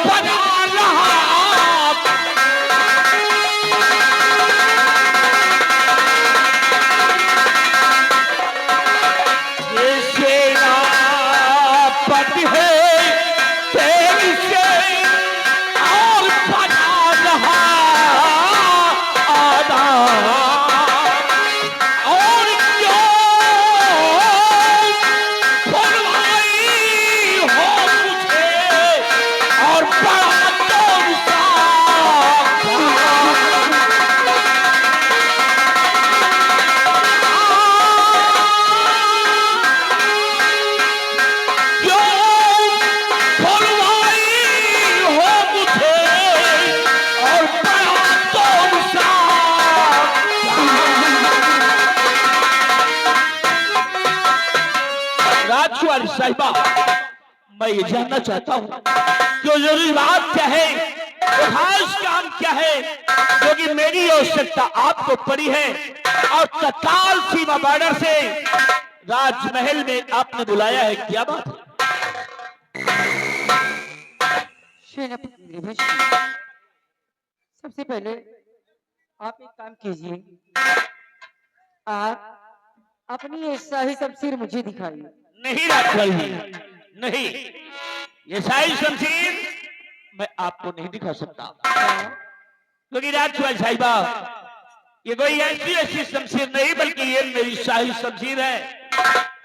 बना रहा ये सेनापति है तेरी से और बना रहा आधा और जो फरमाई हो मुझे और बड़ा तोड़ता जो फरमाई हो मुझे और बड़ा तोड़ता राजकुमारी साहिबा, मैं ये जानना चाहता हूँ जो जरूरी बात क्या है, वो खास काम क्या है जो कि मेरी आवश्यकता आपको पड़ी है और तत्काल सीमा बॉर्डर से राजमहल में आपने बुलाया है, क्या बात है? सेनापति निर्भय, सबसे पहले आप एक काम कीजिए, आप अपनी ये शाही शमशीर मुझे दिखाइए। नहीं राजकुमारी जी, नहीं, ये शाही शमशीर मैं आपको नहीं दिखा सकता क्योंकि राजकुमारी साहिबा ये कोई ऐसी ऐसी शमशीर नहीं बल्कि ये मेरी शाही शमशीर है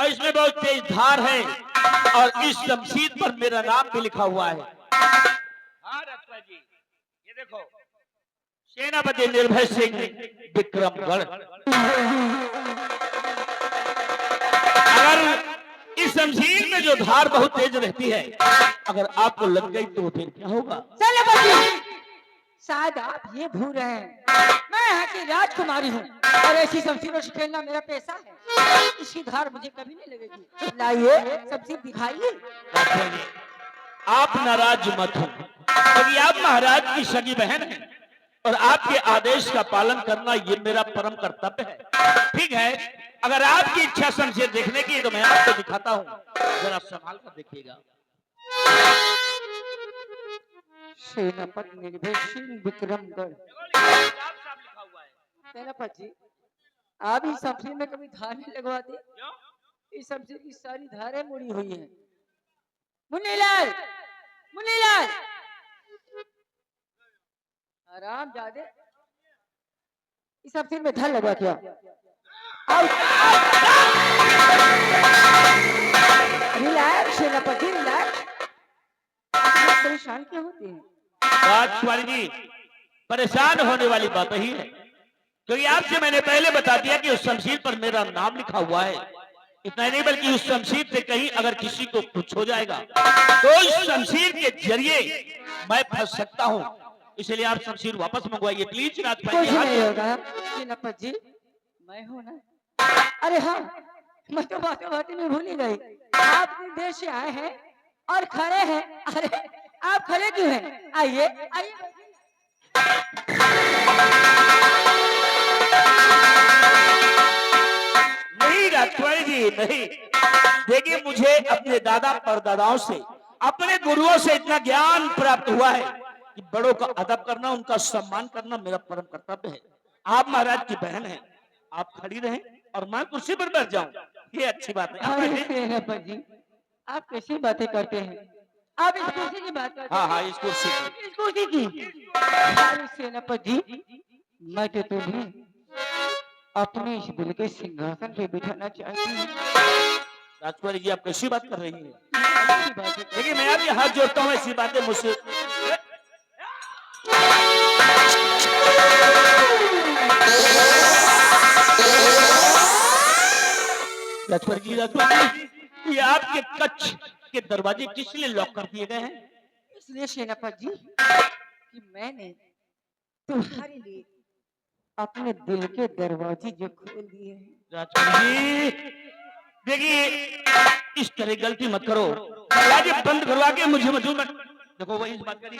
और इसमें बहुत तेज धार है और इस शमशीर पर मेरा नाम भी लिखा हुआ है। हाँ राजकुमारी जी, ये देखो, सेनापति निर्भय सिंह विक्रमगढ़। अगर इस शमशीर में जो धार बहुत तेज रहती है, अगर आपको लग गई तो फिर क्या होगा? सेनापति, शायद आप ये भूल रहे हैं, मैं यहाँ की राजकुमारी हूँ और ऐसी शमशीरों से खेलना मेरा पेशा है। इसकी धार मुझे कभी नहीं लगेगी। लाइए शमशीर दिखाइए। आप नाराज मत हो क्योंकि आप महाराज की सगी बहन हैं और आपके आदेश का पालन करना ये मेरा परम कर्तव्य है। ठीक है, अगर आपकी इच्छा शमशीर देखने की तो मैं आपको दिखाता हूँ, जरा संभाल कर देखिएगा। सेनापति निर्भय सिंह विक्रमगढ़। सेनापति जी, आप इस शमशीर में कभी धार नहीं लगवाते? इस शमशीर की सारी धारें मुड़ी हुई हैं। मुन्नीलाल, मुन्नीलाल, आराम जादे, इस शमशीर में धार लगा क्या? रिलैक्स सेनापति, रिलैक्स। परेशान क्यों होते हैं? राजकुमारी जी, परेशान होने वाली बात ही है क्योंकि आपसे मैंने पहले बता दिया कि उस शमशीर पर मेरा नाम लिखा हुआ है। इतना ही नहीं बल्कि उस शमशीर से कहीं अगर किसी को कुछ हो जाएगा तो इस शमशीर के जरिए मैं फंस सकता हूँ, इसलिए आप शमशीर वापस मंगवाइए प्लीज। कुछ नहीं होगा सेनापति जी, मैं हूँ ना। अरे हाँ, मैं तो बातों बातों में भूल ही गई, आप विदेश से आए हैं और खड़े हैं। अरे आप खड़े क्यों हैं? आइए आइए। नहीं राजकुमारी जी, नहीं, देखिए मुझे अपने दादा परदादाओं से, अपने गुरुओं से इतना ज्ञान प्राप्त हुआ है कि बड़ों का अदब करना, उनका सम्मान करना मेरा परम कर्तव्य है। आप महाराज की बहन हैं, आप खड़ी रहें और मैं कुर्सी पर बैठ जाऊं, ये अच्छी बात है। अरे सेनापति जी, आप कैसी बातें करते हैं? आप इस कुर्सी की बात करते हैं? हाँ हाँ, इस कुर्सी की। इस कुर्सी की? अरे सेनापति जी, मैं तो तुम्हें अपने इस दिल के सिंहासन पे बिठाना चाहती हूँ। राजकुमारी जी, आप कैसी बात कर रही हैं? अच्छी बात है। देखिए मैं आपके हाथ जोड़ता हूँ, ऐसी बातें मुझसे। राजकुमारी जी, ये आपके कच्छ के दरवाजे किस लिए लॉक कर दिए गए हैं? इसलिए सेनापति जी कि मैंने तुम्हारे लिए अपने दिल के दरवाजे जो खोल दिए हैं। राजकुमारी जी, देखिए इस तरह गलती मत करो, दरवाजे बंद करवा के मुझे मजबूर मत। देखो वही इस बात करी।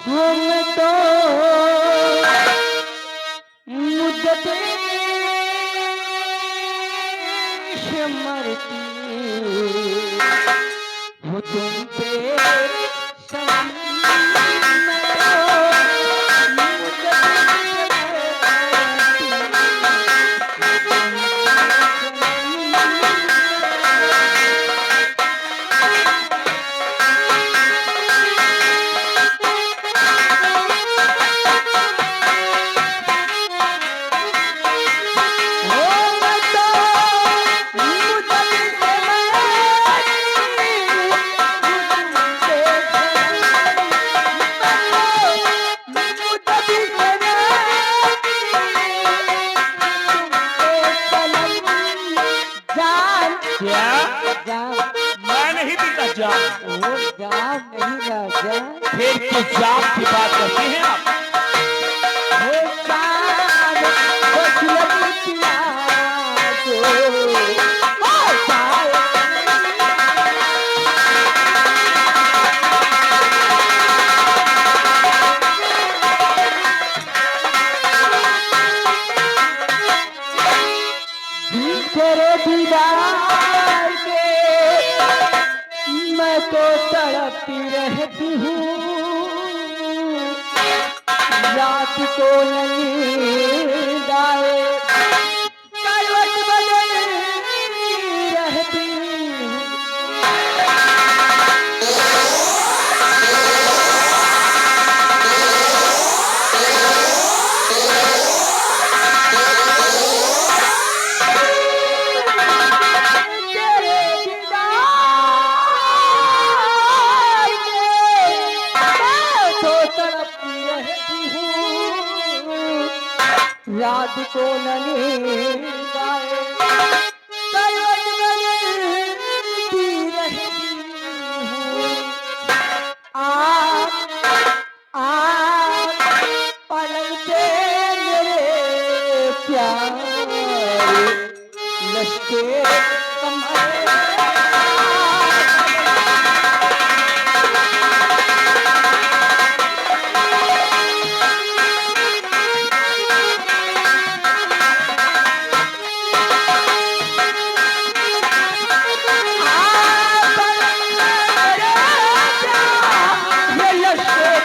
हम तो मुद्दत मरती हूँ तुम पे सनम मैं मुझे क्या? जाम मैं नहीं पीता जाम। वो जाम नहीं राजा फिर किस जाम की बात करती हैं आप? वो जाम बचलती पिया दो वो जाम तेरे दीदार के मैं तो तड़पती रहती हूँ रात को नींद आए करवट बदलती रहती हूँ तेरे दीदार के मैं तो तड़पती रहती हूँ रात को नींद आए करवट बदलती रहती हूँ आप पलंग पे मेरे प्यारे लश्के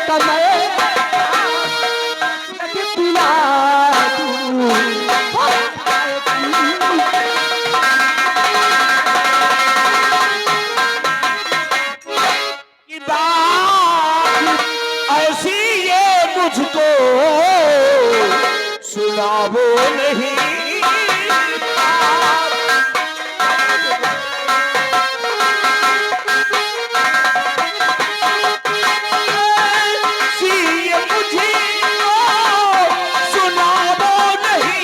कमर कि बात ऐसी ये मुझको सुनावो नहीं। ऐसी ये मुझको सुनावो नहीं।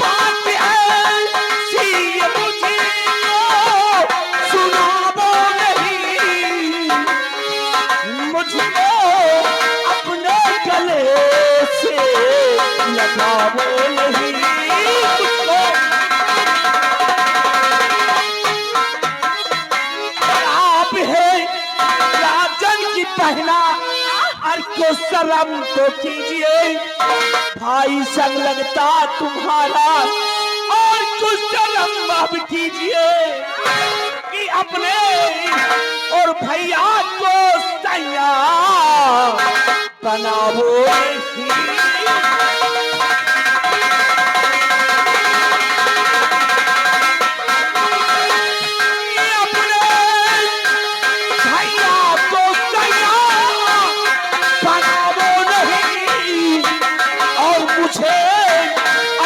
बात ऐसी ये मुझको सुनावो नहीं। मुझको अपने गले से लगावो नहीं। मुझको आप है राजन की पहना और को शर्म तो कीजिए। भाई संग लगता तुम्हारा और कुछ शर्म अब कीजिए कि अपने और भैया को सैया बनावो नहीं। अपने भैया को सैया बनावो नहीं और मुझे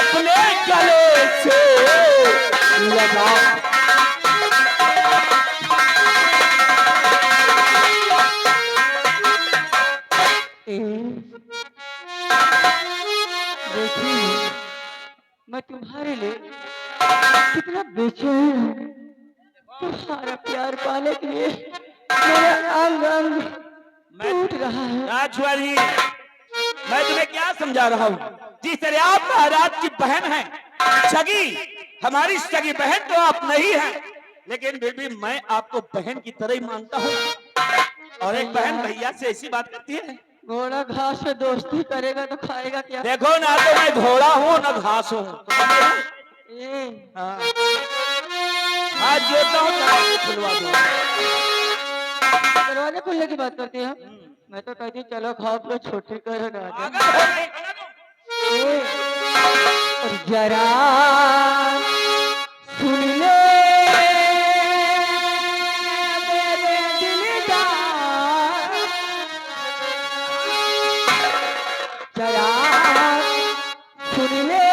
अपने गले से लगा। देखिए मैं तुम्हारे लिए कितना बेचैन हूँ तुम्हारा प्यार पाने के लिए मेरा अंग अंग टूट रहा है राजवाली, मैं तुम्हें क्या समझा रहा हूँ? जिस तरह आप महाराज की बहन हैं, सगी हमारी सगी बहन तो आप नहीं हैं, लेकिन फिर भी मैं आपको बहन की तरह ही मानता हूँ। और एक बहन भैया से ऐसी बात करती है। घोड़ा घास से दोस्ती करेगा तो खाएगा क्या? देखो ना, तो मैं घोड़ा हूँ ना घास हूँ। ए, हाँ हाथ जोड़ता हूँ दरवाजे खुलवा दो। दरवाजे खुलने की बात करते हैं। मैं तो कहती हूँ, चलो खाओ पियो छुट्टी करो राजा। पागल हो गई बना दो। ए, और जरा सुन ले मेरे दिलदार, जरा सुन ले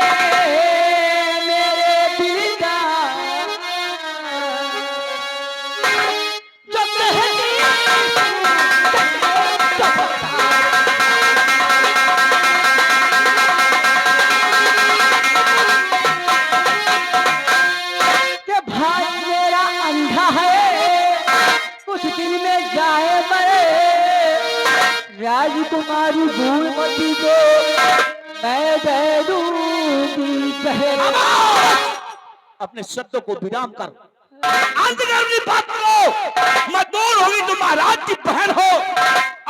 मेरे दिलदार, जो कहती कि भाई मेरा अंधा है, कुछ दिन में जाए मरे, राजकुमारी भूमती को मैं दे दूंगी जहर। अपने शब्दों को विराम कर, अंतर्गर्भ बात करो। मजबूर होगी, तुम महाराज की बहन हो।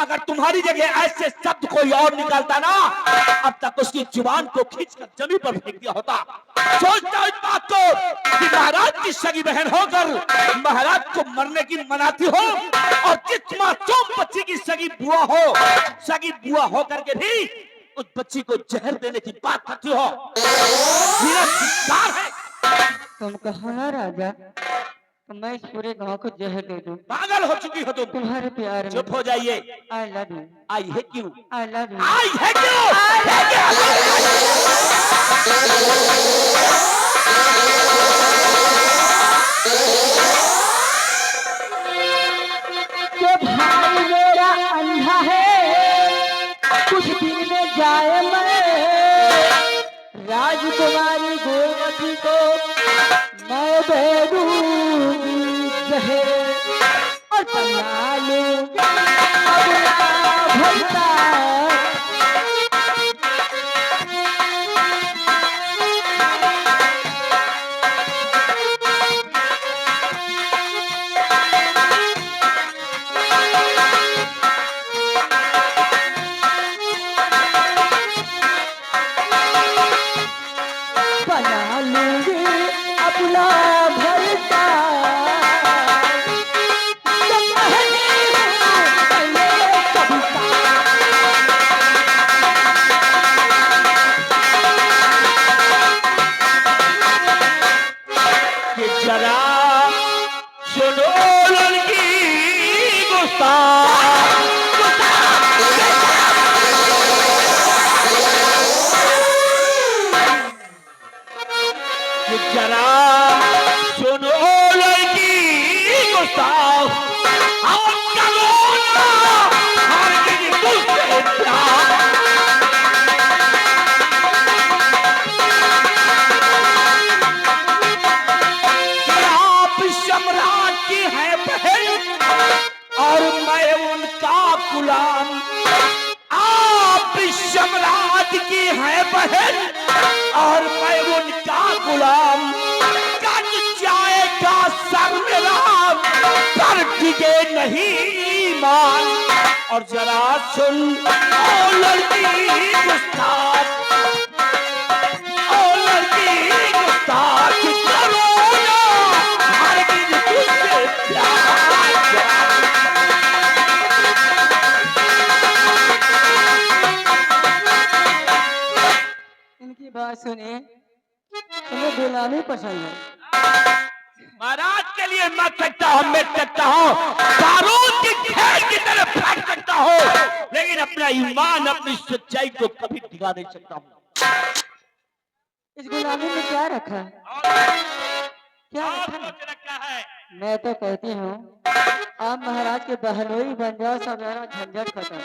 अगर तुम्हारी जगह ऐसे शब्द कोई और निकालता ना, अब तक उसकी जुबान को खींचकर जमीन पर फेंक दिया होता। सोचता हूं इस बात को कि महाराज की सगी बहन होकर महाराज को मरने की मनाती हो, और जिस मासूम बच्ची की सगी बुआ हो, सगी बुआ होकर के भी उस बच्ची को जहर देने की बात करती हो। मेरा धिक्कार है। तुम कहो ना राजा, तो मैं इस पूरे गांव को जहर दे दूं। पागल हो चुकी हो तुम। तुम्हारे प्यार में। चुप हो जाइए। I love you. आई है क्यों? I love you. आई है क्यों? कि भाई मेरा अंधा है, कुछ दिन में जाए मैं, राजकुमारी गोमती को मैं दे दूंगी जहर, और बना लूंगी अपना भरता। बना लूंगी अपना भरता। जब कहती हूँ पहले कविता, कि जरा सुनो लड़की गुस्ताख, कि जरा सुनो लड़की गुस्ताख, और करो ना हरगिज़ मुझसे प्यार। आप सम्राट की है बहन, और मैं उनका गुलाम। आप सम्राट की है बहन, और मैं उनका गुलाम। कट जाएगा सर मेरा, पर टिके नहीं ईमान। और जरा सुन ओ लड़की गुस्ताख, ओ लड़की गुस्ताख, करो ना हरगिज़ मुझसे प्यार। इनकी बात सुनिए, तुम्हें गुलामी पसंद है। महाराज के लिए मर सकता हूँ, मिट सकता हूँ, बारूद की खेल की तरह फेंक सकता हूँ, लेकिन अपना ईमान, अपनी सच्चाई को कभी टिका नहीं सकता हूँ। इस गुलामी में क्या रखा है? क्या रखा है? मैं तो कहती हूँ, आप महाराज के बहनोई बन जाओ, सब मेरा झंझट खत्म।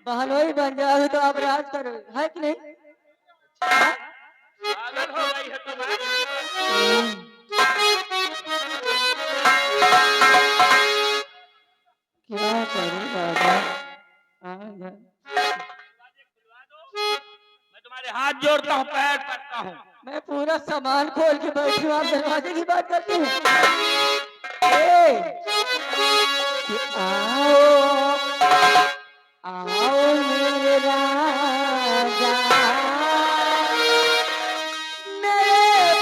बहनोई बन जाओ तो आप राज करो, है कि नहीं? पागल हो गई है तुम्हारी। क्या करूं बाबा? मैं तुम्हारे हाथ जोड़ता हूँ, पैर पड़ता हूँ। मैं पूरा सामान खोल के बैठी हूँ, आप दरवाजे की बात करते हैं। कि आओ आओ मेरे राजा, मेरे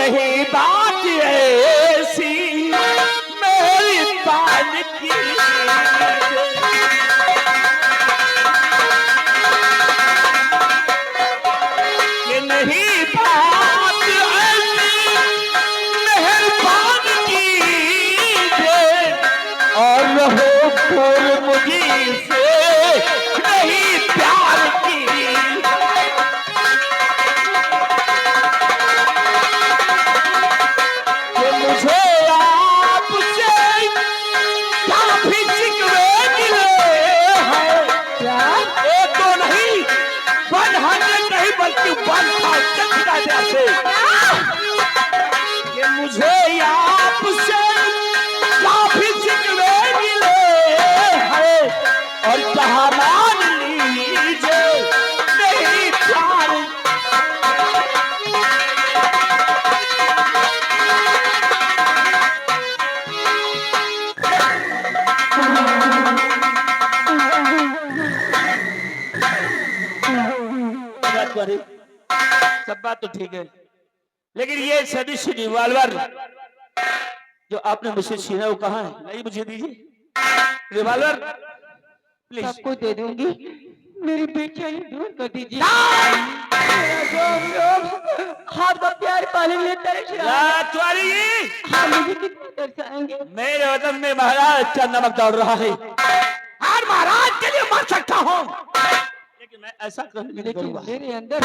नहीं बात ऐसी मेरी पान की, ये नहीं बात ऐसी मेहरबान कीजिए और रहो दूर मुझसे नहीं प्यार की। ये मुझे आपसे काफी शिकवे मिले हैं, ये तो नहीं 100 नहीं बल्कि 1000 से। ये मुझे आपसे काफी शिकवे मिले हैं और कहा मान लीजिए नहीं प्यार। सब बात तो ठीक है, लेकिन ये सदिश रिवॉल्वर जो आपने मुझसे छीना वो कहाँ है? नहीं मुझे दीजिए रिवॉल्वर प्लीज। सबको दे दूंगी, मेरी बेचैनी दूर कर दीजिए। आपका प्यार पाने के लिए तरस रहा है। राजकुमारी हाँ, मुझे कितना तरसाएंगे। मेरे वतन में महाराज का नमक दौड़ रहा है, हर महाराज के लिए मर सकता हूँ, लेकिन मैं ऐसा कभी नहीं लेकिन करूंगा। मेरे अंदर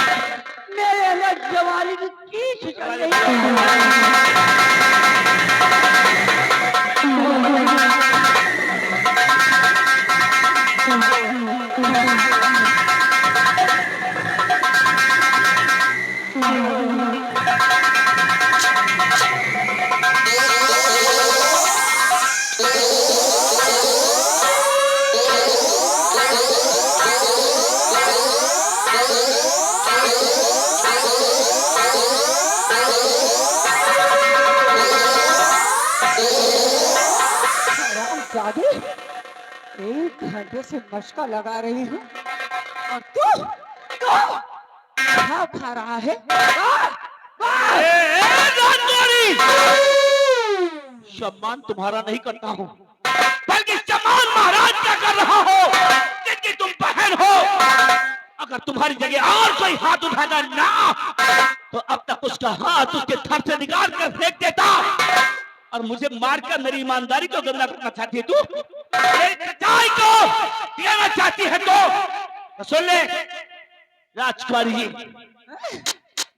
जवानी की कीच चल रही है। जादू, 1 घंटे से मशका लगा रही हूँ और तू क्या खा रहा है? सम्मान तुम्हारा नहीं करता हूँ, बल्कि सम्मान महाराज का कर रहा हो, जिनकी तुम बहन हो। अगर तुम्हारी जगह और कोई हाथ उठाता ना तो अब तक उसका हाथ उसके थर से निकाल कर फेंक देता और मुझे मारकर मेरी ईमानदारी को गंदा करना चाहती है तू? सच्चाई को देना चाहती है तो सुन ले राजकुमारी जी,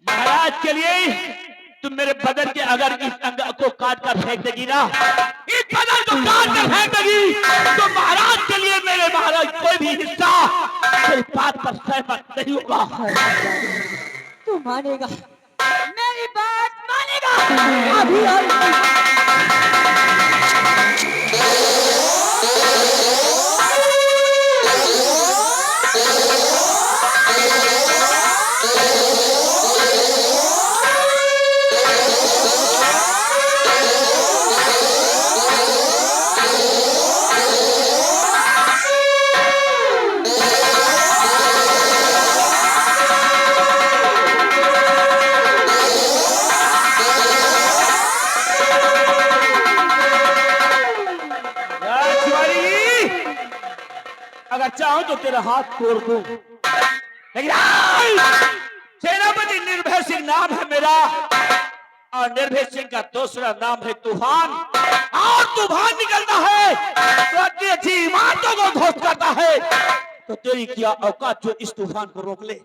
महाराज के लिए तुम मेरे बदन के अगर इस अंग को काट कर फेंक देगी ना, इस बदन को काट कर फेंक देगी तो महाराज के लिए मेरे महाराज कोई भी हिस्सा कोई बात पर सहमत नहीं होगा। तू मानेगा, मेरी बात मानेगा अभी। अगर चाहो तो तेरा हाथ तोड़ दूं, लेकिन सेनापति निर्भय सिंह नाम है मेरा और निर्भय सिंह का दूसरा नाम है तूफान। और तूफान निकलता है तो अपनी अच्छी इमारतों को ध्वस्त करता है, तो तेरी क्या औकात जो इस तूफान को रोक ले।